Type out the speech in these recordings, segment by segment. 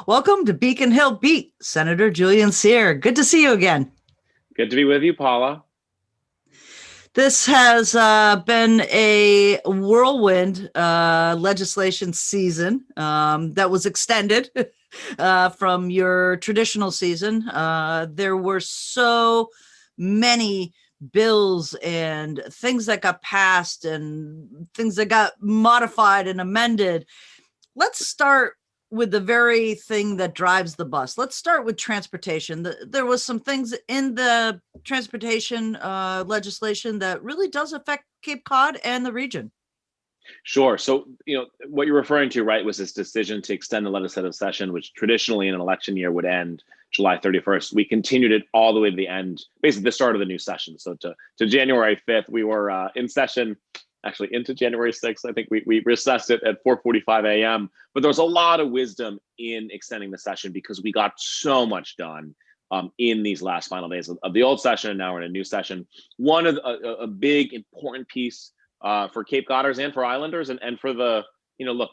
Welcome to Beacon Hill Beat, Senator Julian Cyr. Good to see you again. Good to be with you, Paula. This has been a whirlwind legislation season that was extended from your traditional season. There were so many bills and things that got passed and things that got modified and amended. Let's start with the very thing that drives the bus. Let's start with transportation. There was some things in the transportation legislation that really does affect Cape Cod and the region. Sure. So, what you're referring to, right, was this decision to extend the legislative session, which traditionally in an election year would end July 31st. We continued it all the way to the end, basically the start of the new session. So to January 5th, we were in session, actually into January 6th. I think we recessed it at 4:45 a.m. But there was a lot of wisdom in extending the session because we got so much done in these last final days of the old session, and now we're in a new session. One of a big important piece for Cape Codders and for Islanders and for the,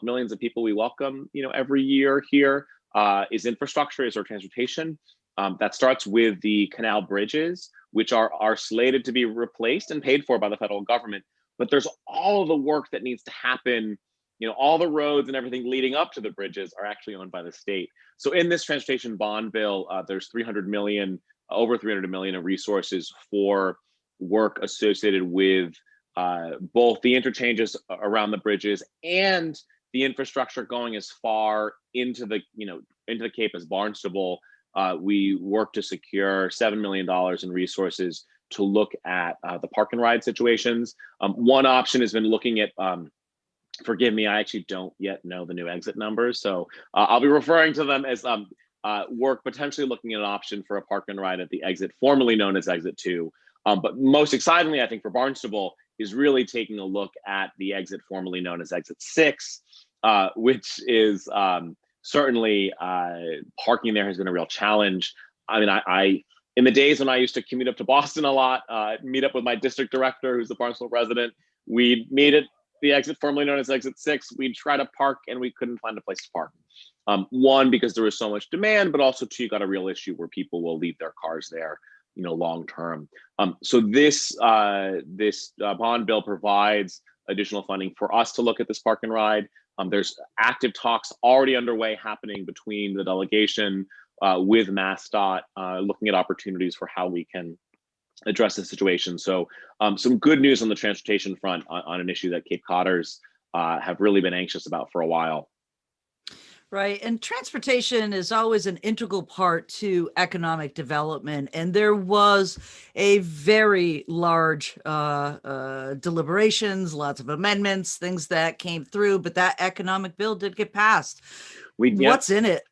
millions of people we welcome, every year here is infrastructure, is our transportation. That starts with the canal bridges, which are slated to be replaced and paid for by the federal government. But there's all of the work that needs to happen. All the roads and everything leading up to the bridges are actually owned by the state. So in this transportation bond bill, there's over 300 million in resources for work associated with both the interchanges around the bridges and the infrastructure going as far into the Cape as Barnstable. We work to secure $7 million in resources to look at the park and ride situations. One option has been looking at, forgive me, I actually don't yet know the new exit numbers. So I'll be referring to them as work potentially looking at an option for a park and ride at the exit formerly known as Exit 2. But most excitingly, I think for Barnstable is really taking a look at the exit formerly known as Exit 6, which is certainly parking there has been a real challenge. I mean, I in the days when I used to commute up to Boston a lot, meet up with my district director, who's a Barnstable resident, we'd meet at the exit formerly known as Exit 6. We'd try to park and we couldn't find a place to park. One, because there was so much demand, but also two, you got a real issue where people will leave their cars there, long term. So this bond bill provides additional funding for us to look at this park and ride. There's active talks already underway happening between the delegation with MassDOT, looking at opportunities for how we can address the situation. So some good news on the transportation front on an issue that Cape Codders have really been anxious about for a while. Right. And transportation is always an integral part to economic development. And there was a very large deliberations, lots of amendments, things that came through, but that economic bill did get passed. What's in it?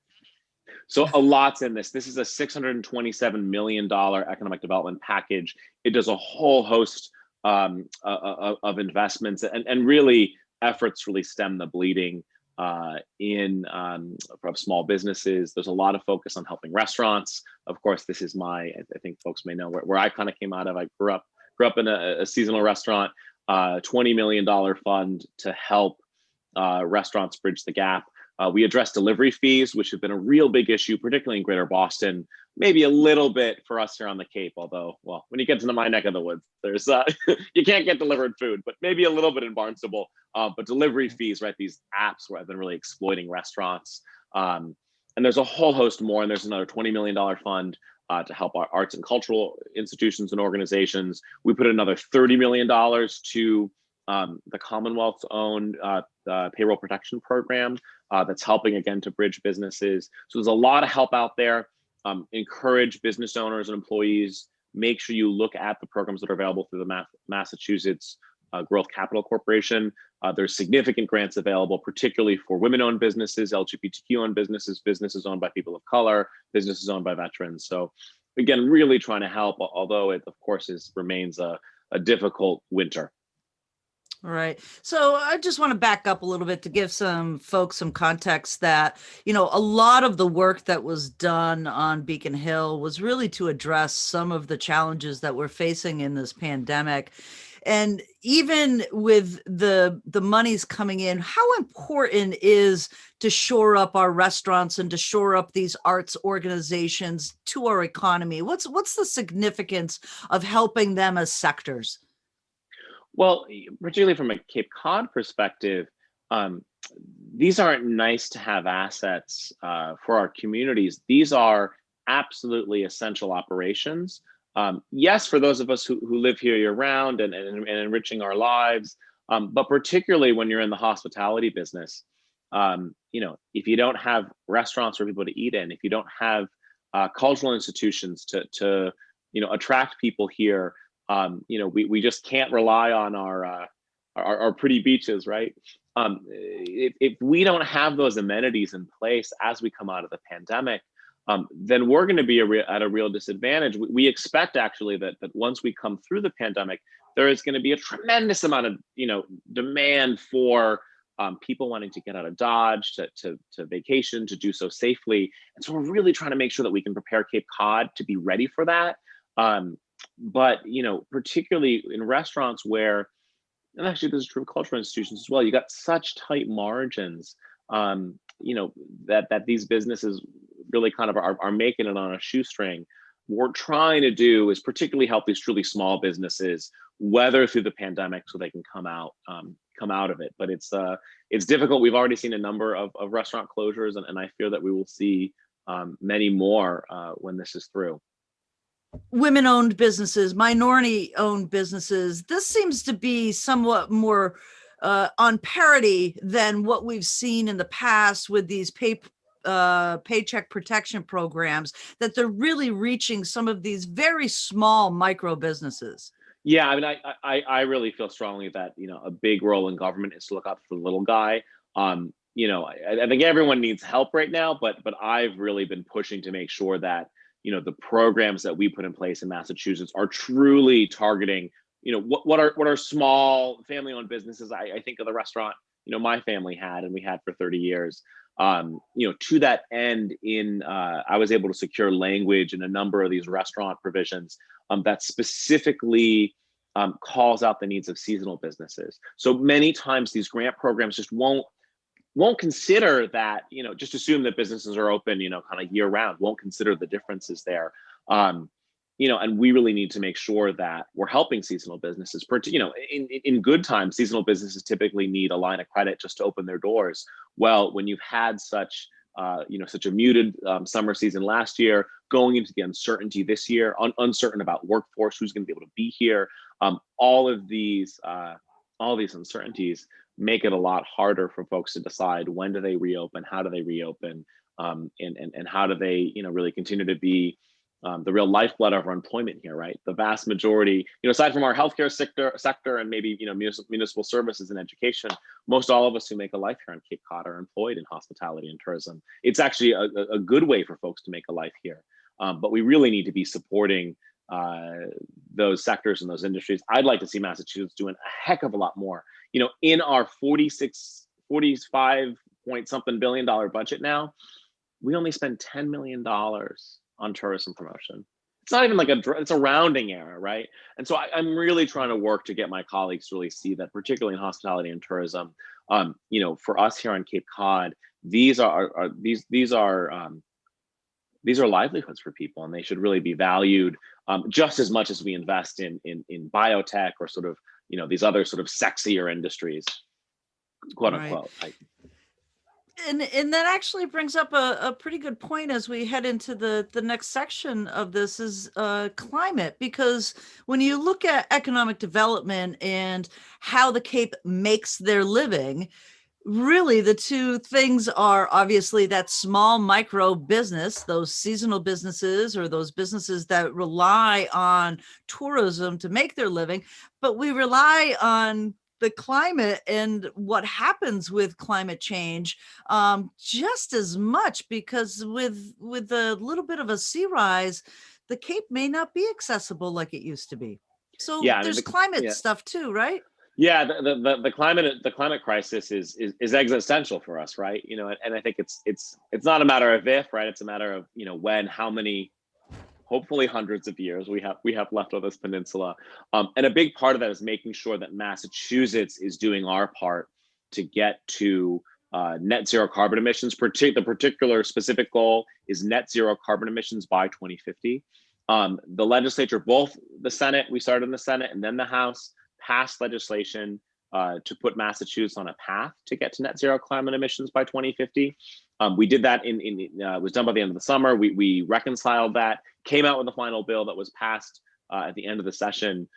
So a lot's in this. This is a $627 million economic development package. It does a whole host of investments and really efforts really stem the bleeding from small businesses. There's a lot of focus on helping restaurants. Of course, this is I think folks may know where I kind of came out of. I grew up in a seasonal restaurant, $20 million fund to help restaurants bridge the gap. We addressed delivery fees, which have been a real big issue, particularly in Greater Boston, maybe a little bit for us here on the Cape, although, well, when you get to my neck of the woods, there's you can't get delivered food, but maybe a little bit in Barnstable. But delivery fees, right, these apps where I've been really exploiting restaurants. And there's a whole host more, and there's another $20 million fund to help our arts and cultural institutions and organizations. We put another $30 million to the Commonwealth's own payroll protection program that's helping, again, to bridge businesses. So there's a lot of help out there. Encourage business owners and employees. Make sure you look at the programs that are available through the Massachusetts Growth Capital Corporation. There's significant grants available, particularly for women-owned businesses, LGBTQ-owned businesses, businesses owned by people of color, businesses owned by veterans. So again, really trying to help, although it, of course, remains a difficult winter. All right. So I just want to back up a little bit to give some folks some context that, a lot of the work that was done on Beacon Hill was really to address some of the challenges that we're facing in this pandemic. And even with the monies coming in, how important is to shore up our restaurants and to shore up these arts organizations to our economy? What's the significance of helping them as sectors? Well, particularly from a Cape Cod perspective, um, these aren't nice to have assets for our communities. These are absolutely essential operations. Yes, for those of us who live here year round and enriching our lives, but particularly when you're in the hospitality business, if you don't have restaurants for people to eat in, if you don't have cultural institutions to attract people here, we just can't rely on our pretty beaches, right? If we don't have those amenities in place as we come out of the pandemic, then we're going to be at a real disadvantage. We expect actually that once we come through the pandemic, there is going to be a tremendous amount of demand for people wanting to get out of Dodge to vacation, to do so safely. And so we're really trying to make sure that we can prepare Cape Cod to be ready for that. But particularly in restaurants where, and actually this is true of cultural institutions as well, you got such tight margins, that these businesses really kind of are making it on a shoestring. What we're trying to do is particularly help these truly small businesses weather through the pandemic so they can come out of it. But it's difficult. We've already seen a number of restaurant closures, and I fear that we will see many more when this is through. Women-owned businesses, minority-owned businesses, this seems to be somewhat more on parity than what we've seen in the past with these paycheck protection programs, that they're really reaching some of these very small micro businesses. Yeah, I mean, I really feel strongly that a big role in government is to look out for the little guy. I think everyone needs help right now, but I've really been pushing to make sure that the programs that we put in place in Massachusetts are truly targeting what are small family-owned businesses. I think of the restaurant my family had and we had for 30 years. To that end, I was able to secure language in a number of these restaurant provisions that specifically calls out the needs of seasonal businesses. So many times these grant programs just won't consider that, just assume that businesses are open, kind of year round, won't consider the differences there. And we really need to make sure that we're helping seasonal businesses. In good times, seasonal businesses typically need a line of credit just to open their doors. Well, when you've had such a muted summer season last year, going into the uncertainty this year, uncertain about workforce, who's going to be able to be here, all these uncertainties make it a lot harder for folks to decide when do they reopen, how do they reopen, and how do they really continue to be the real lifeblood of our employment here, right? The vast majority, aside from our healthcare sector and maybe municipal services and education, most all of us who make a life here on Cape Cod are employed in hospitality and tourism. It's actually a good way for folks to make a life here, but we really need to be supporting those sectors and those industries. I'd like to see Massachusetts doing a heck of a lot more. In our 45 point something billion dollar budget now, we only spend $10 million on tourism promotion. It's not even it's a rounding error, right? And so I'm really trying to work to get my colleagues to really see that, particularly in hospitality and tourism, for us here on Cape Cod, these are livelihoods for people, and they should really be valued just as much as we invest in biotech or sort of these other sort of sexier industries, quote unquote. Right. And that actually brings up a pretty good point as we head into the next section of this is climate, because when you look at economic development and how the Cape makes their living, really the two things are obviously that small micro business, those seasonal businesses or those businesses that rely on tourism to make their living, but we rely on the climate and what happens with climate change just as much, because with a little bit of a sea rise, the Cape may not be accessible like it used to be. So yeah, there's climate stuff too, right? Yeah, the climate crisis is existential for us, right? And I think it's not a matter of if, right? It's a matter of when, how many hopefully hundreds of years we have left on this peninsula. And a big part of that is making sure that Massachusetts is doing our part to get to net zero carbon emissions. The particular specific goal is net zero carbon emissions by 2050. The legislature, both the Senate, we started in the Senate, and then the House passed legislation to put Massachusetts on a path to get to net zero climate emissions by 2050. We did that it was done by the end of the summer. We reconciled that, came out with a final bill that was passed at the end of the session.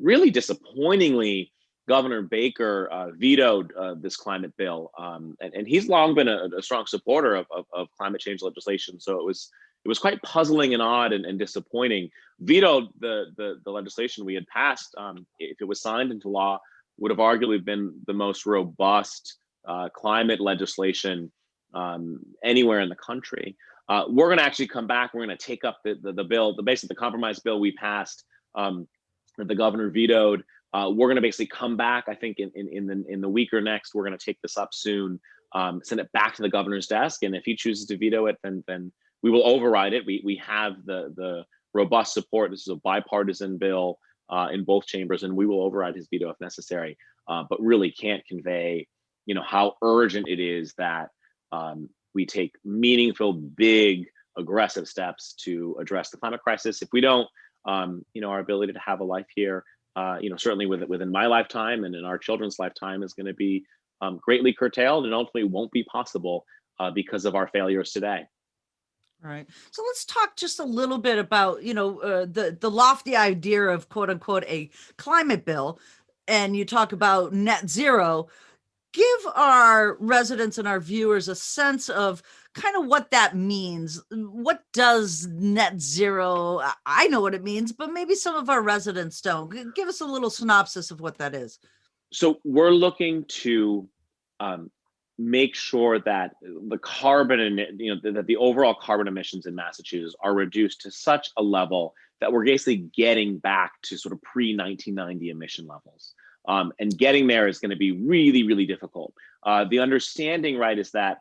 Really disappointingly, Governor Baker vetoed this climate bill, and he's long been a strong supporter of climate change legislation. So it was quite puzzling and odd and disappointing. Vetoed the legislation we had passed. If it was signed into law, would have arguably been the most robust climate legislation anywhere in the country. We're going to actually come back. We're going to take up the bill, basically the compromise bill we passed that the governor vetoed. We're going to basically come back. I think in the week or next, we're going to take this up soon, send it back to the governor's desk, and if he chooses to veto it, then we will override it. We have the robust support. This is a bipartisan bill in both chambers, and we will override his veto if necessary. But really can't convey, how urgent it is that we take meaningful, big, aggressive steps to address the climate crisis. If we don't, our ability to have a life here, certainly within my lifetime and in our children's lifetime, is going to be greatly curtailed, and ultimately won't be possible because of our failures today. All right. So let's talk just a little bit about, the lofty idea of quote unquote a climate bill. And you talk about net zero. Give our residents and our viewers a sense of kind of what that means. What does net zero? I know what it means, but maybe some of our residents don't. Give us a little synopsis of what that is. So we're looking to make sure that the carbon that the overall carbon emissions in Massachusetts are reduced to such a level that we're basically getting back to sort of pre-1990 emission levels. And getting there is going to be really, really difficult. The understanding, right, is that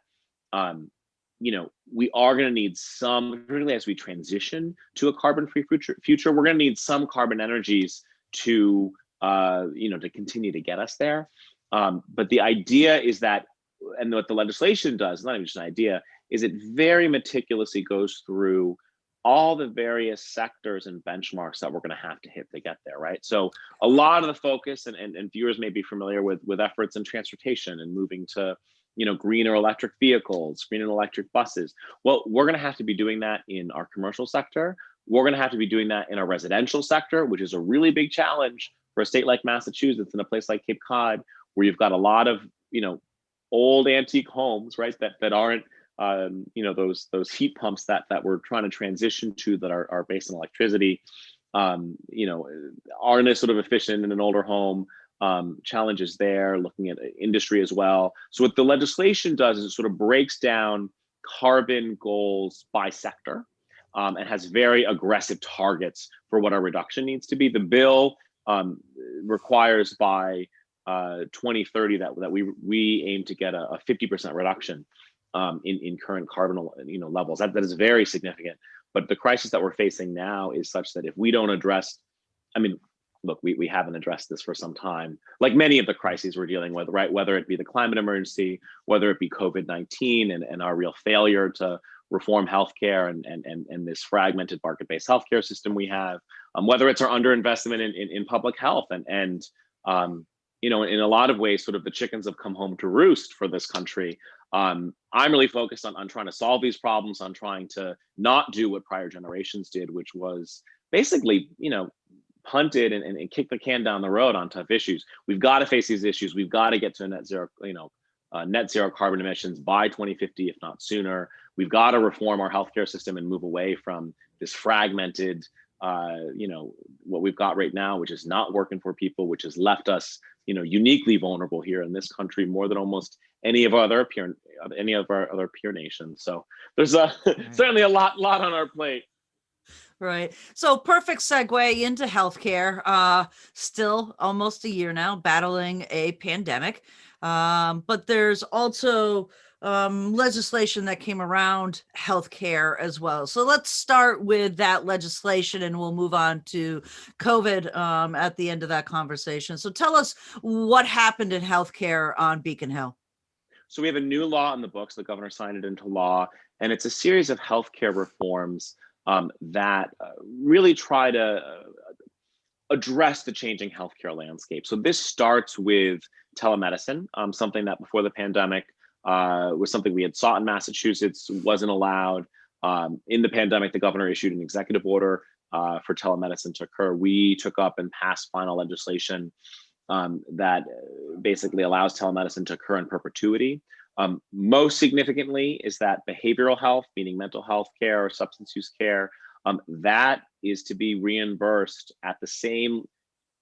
we are going to need some, particularly as we transition to a carbon-free future, we're going to need some carbon energies to to continue to get us there. But the idea is that, and what the legislation does, not even just an idea, is it very meticulously goes through all the various sectors and benchmarks that we're going to have to hit to get there, right? So a lot of the focus, and viewers may be familiar with efforts in transportation and moving to, greener electric vehicles, greener electric buses. Well, we're going to have to be doing that in our commercial sector. We're going to have to be doing that in our residential sector, which is a really big challenge for a state like Massachusetts and a place like Cape Cod, where you've got a lot of, old antique homes, right, that aren't those heat pumps that we're trying to transition to, that are based on electricity, aren't as sort of efficient in an older home. Challenges there, looking at industry as well. So what the legislation does is it sort of breaks down carbon goals by sector, and has very aggressive targets for what our reduction needs to be. The bill requires by 2030 that we aim to get a 50% reduction in current carbon levels. That is very significant. But the crisis that we're facing now is such that if we don't address, look, we haven't addressed this for some time, like many of the crises we're dealing with, right? Whether it be the climate emergency, whether it be COVID-19 and our real failure to reform healthcare and this fragmented market-based healthcare system we have, whether it's our underinvestment in public health and in a lot of ways, sort of the chickens have come home to roost for this country. I'm really focused on trying to solve these problems, on trying to not do what prior generations did, which was basically, punted and kick the can down the road on tough issues. We've got to face these issues. We've got to get to net zero carbon emissions by 2050, if not sooner. We've got to reform our healthcare system and move away from this fragmented, what we've got right now, which is not working for people, which has left us, uniquely vulnerable here in this country more than almost any of our other peer nations. So there's certainly a lot on our plate. Right. So perfect segue into healthcare. Still almost a year now battling a pandemic. But there's also legislation that came around healthcare as well. So let's start with that legislation and we'll move on to COVID at the end of that conversation. So tell us what happened in healthcare on Beacon Hill. So we have a new law in the books. The governor signed it into law, and it's a series of healthcare reforms that really try to address the changing healthcare landscape. So this starts with telemedicine, something that before the pandemic was something we had sought in Massachusetts, wasn't allowed. In the pandemic, the governor issued an executive order for telemedicine to occur. We took up and passed final legislation that basically allows telemedicine to occur in perpetuity. Most significantly is that behavioral health, meaning mental health care or substance use care, that is to be reimbursed at the same,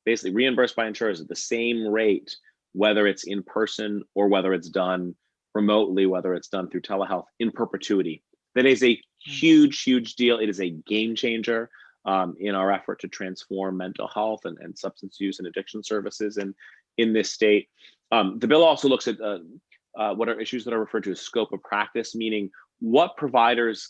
basically reimbursed by insurers at the same rate, whether it's in person or whether it's done remotely, whether it's done through telehealth, in perpetuity. That is a huge, huge deal. It is a game changer in our effort to transform mental health and substance use and addiction services in this state. The bill also looks at what are issues that are referred to as scope of practice, meaning what providers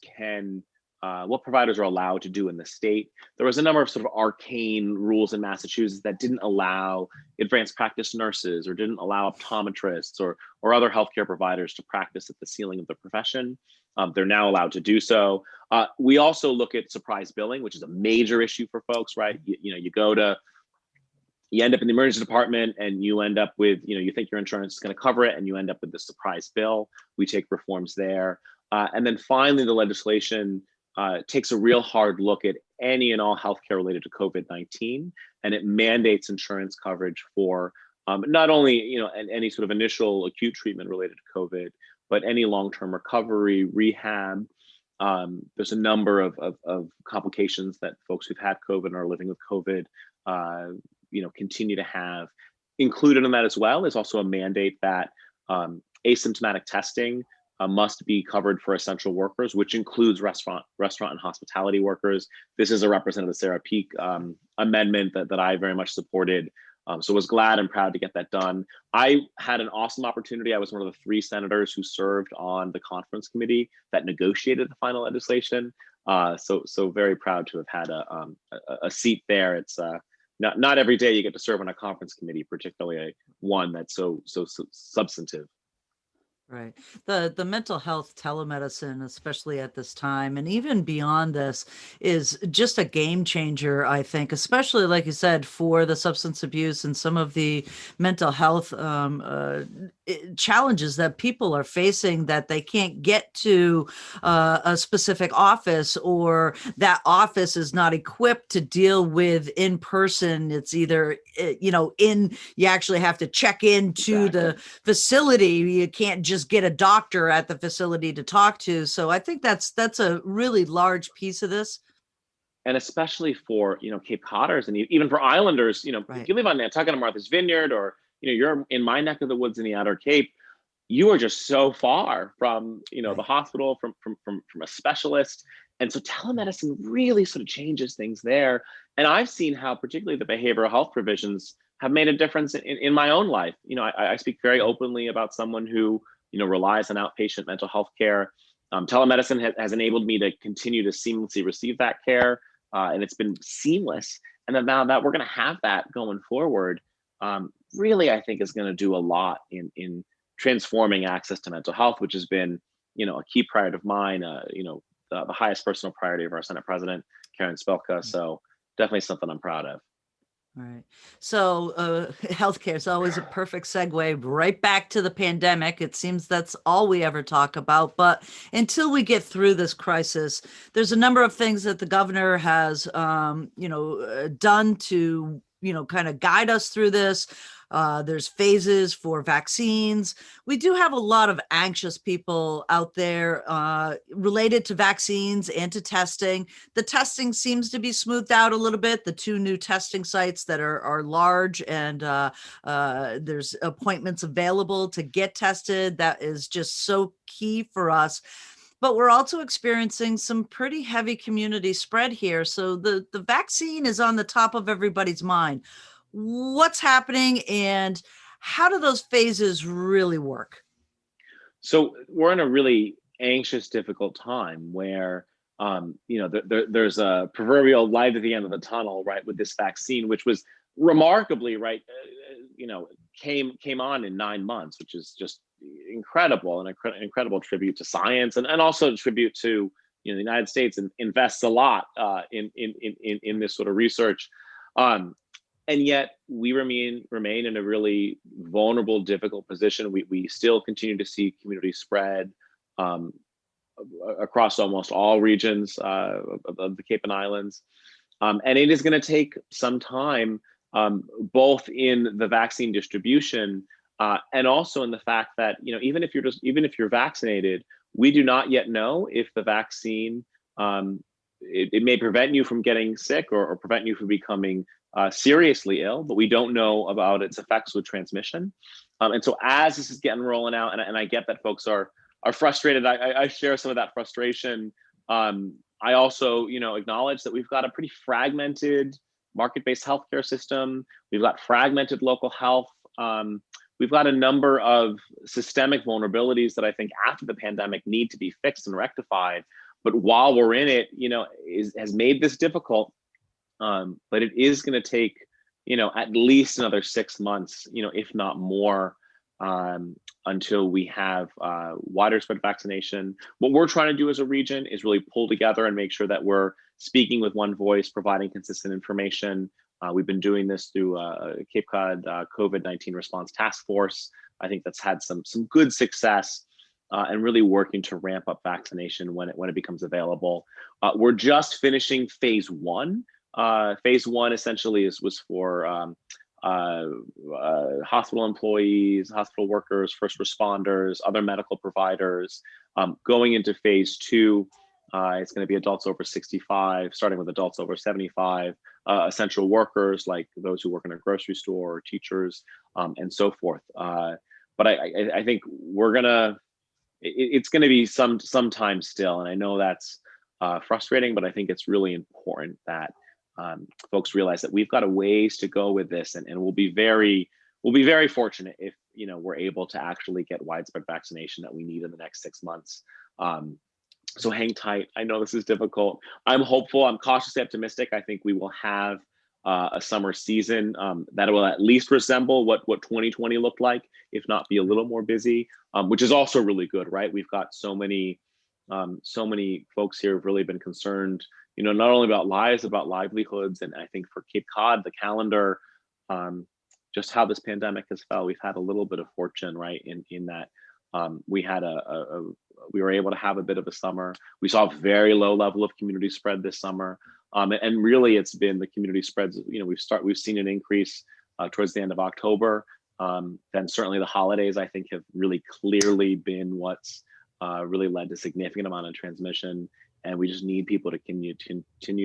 are allowed to do in the state. There was a number of sort of arcane rules in Massachusetts that didn't allow advanced practice nurses or didn't allow optometrists or other healthcare providers to practice at the ceiling of the profession. They're now allowed to do so. We also look at surprise billing, which is a major issue for folks, right? You end up in the emergency department and you end up with, you think your insurance is going to cover it and you end up with the surprise bill. We take reforms there. And then finally, the legislation takes a real hard look at any and all healthcare related to COVID-19, and it mandates insurance coverage for not only any sort of initial acute treatment related to COVID, but any long-term recovery, rehab. There's a number of complications that folks who've had COVID and are living with COVID, continue to have. Included in that as well is also a mandate that asymptomatic testing must be covered for essential workers, which includes restaurant and hospitality workers. This is a Representative Sarah Peak amendment that I very much supported. So was glad and proud to get that done. I had an awesome opportunity. I was one of the 3 senators who served on the conference committee that negotiated the final legislation. So very proud to have had a seat there. It's not every day you get to serve on a conference committee, particularly one that's so substantive. Right. The mental health telemedicine, especially at this time, and even beyond this, is just a game changer, I think, especially like you said, for the substance abuse and some of the mental health challenges that people are facing, that they can't get to a specific office, or that office is not equipped to deal with in person. It's either, you actually have to check into Exactly. the facility. You can't just get a doctor at the facility to talk to. So I think that's a really large piece of this. And especially for Cape Codders and even for Islanders, Right. if you live on Nantucket or Martha's Vineyard, or you're in my neck of the woods in the Outer Cape, you are just so far from Right. the hospital, from a specialist. And so telemedicine really sort of changes things there. And I've seen how particularly the behavioral health provisions have made a difference in my own life. I speak very openly about someone who relies on outpatient mental health care. Telemedicine has enabled me to continue to seamlessly receive that care, and it's been seamless. And then now that we're going to have that going forward, really, I think is going to do a lot in transforming access to mental health, which has been, a key priority of mine. The highest personal priority of our Senate President, Karen Spilka. So definitely something I'm proud of. Right. So healthcare is always a perfect segue right back to the pandemic. It seems that's all we ever talk about. But until we get through this crisis, there's a number of things that the governor has, done to, kind of guide us through this. There's phases for vaccines. We do have a lot of anxious people out there related to vaccines and to testing. The testing seems to be smoothed out a little bit. The 2 new testing sites that are large, and there's appointments available to get tested. That is just so key for us. But we're also experiencing some pretty heavy community spread here. So the vaccine is on the top of everybody's mind. What's happening, and How do those phases really work? So we're in a really anxious, difficult time where there's a proverbial light at the end of the tunnel, right, with this vaccine, which was remarkably, right, came on in 9 months, which is just incredible, and incredible tribute to science, and also a tribute to the United States, and invests a lot in this sort of research. Um, and yet we remain in a really vulnerable, difficult position. We still continue to see community spread um, across almost all regions of the Cape and Islands, and it is going to take some time, both in the vaccine distribution and also in the fact that even if you're vaccinated, we do not yet know if the vaccine it may prevent you from getting sick, or prevent you from becoming seriously ill, but we don't know about its effects with transmission. And so as this is getting rolling out, and I get that folks are frustrated. I share some of that frustration. I also, acknowledge that we've got a pretty fragmented market-based healthcare system. We've got fragmented local health. We've got a number of systemic vulnerabilities that I think after the pandemic need to be fixed and rectified. But while we're in it, has made this difficult. But it is going to take, at least another 6 months, if not more, until we have wider spread vaccination. What we're trying to do as a region is really pull together and make sure that we're speaking with one voice, providing consistent information. We've been doing this through Cape Cod COVID-19 Response Task Force. I think that's had some good success, and really working to ramp up vaccination when it becomes available. We're just finishing phase one. Phase one essentially was for hospital employees, hospital workers, first responders, other medical providers. Going into phase two, it's going to be adults over 65, starting with adults over 75, essential workers like those who work in a grocery store, or teachers, and so forth. But I think it's going to be some time still, and I know that's frustrating, but I think it's really important that folks realize that we've got a ways to go with this, and we'll be very fortunate if we're able to actually get widespread vaccination that we need in the next 6 months. So hang tight. I know this is difficult. I'm hopeful. I'm cautiously optimistic. I think we will have a summer season that will at least resemble what 2020 looked like, if not be a little more busy, which is also really good, right? We've got so many folks here who've really been concerned, not only about lives, about livelihoods. And I think for Cape Cod, the calendar, just how this pandemic has fell, we've had a little bit of fortune, right? In that we had we were able to have a bit of a summer. We saw a very low level of community spread this summer. And really it's been the community spreads, we've seen an increase towards the end of October. Then certainly the holidays, I think, have really clearly been what's really led to significant amount of transmission. And we just need people to continue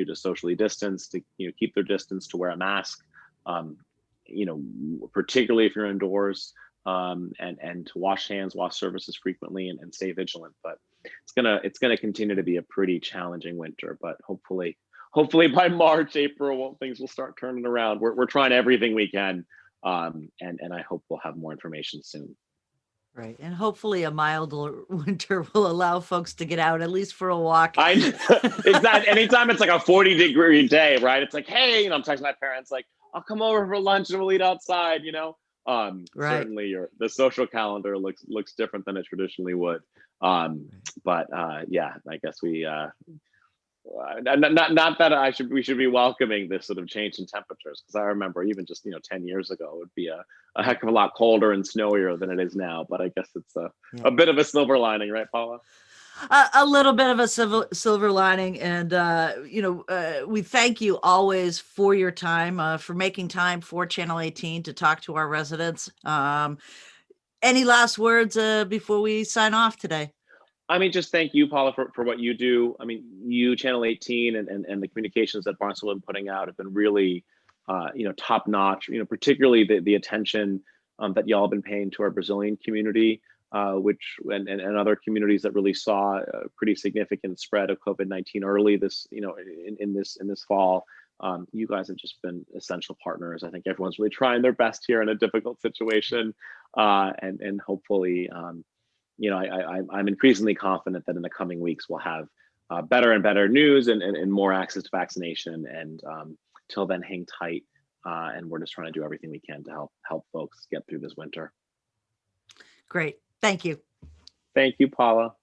to socially distance, to keep their distance, to wear a mask, particularly if you're indoors, and to wash hands, wash surfaces frequently, and stay vigilant. But it's gonna continue to be a pretty challenging winter. But hopefully by March, April, things will start turning around. We're trying everything we can, and I hope we'll have more information soon. Right. And hopefully a milder winter will allow folks to get out, at least for a walk. Exactly. Anytime it's like a 40-degree day, right? It's like, hey, I'm texting my parents, like, I'll come over for lunch and we'll eat outside, Right. Certainly the social calendar looks different than it traditionally would. But yeah, I guess not that we should be welcoming this sort of change in temperatures, because I remember even just 10 years ago it would be a heck of a lot colder and snowier than it is now. But I guess it's a bit of a silver lining, right, Paula? A little bit of a silver lining, and we thank you always for your time, for making time for Channel 18 to talk to our residents. Any last words before we sign off today? I mean, just thank you, Paula, for what you do. I mean, you, Channel 18, and the communications that Barnstable have been putting out have been really, top notch. Particularly the attention that y'all have been paying to our Brazilian community, which and other communities that really saw a pretty significant spread of COVID-19 early this, in this fall. You guys have just been essential partners. I think everyone's really trying their best here in a difficult situation, and hopefully, I'm increasingly confident that in the coming weeks we'll have better and better news and more access to vaccination. And till then, hang tight, and we're just trying to do everything we can to help folks get through this winter. Great. Thank you. Thank you, Paula.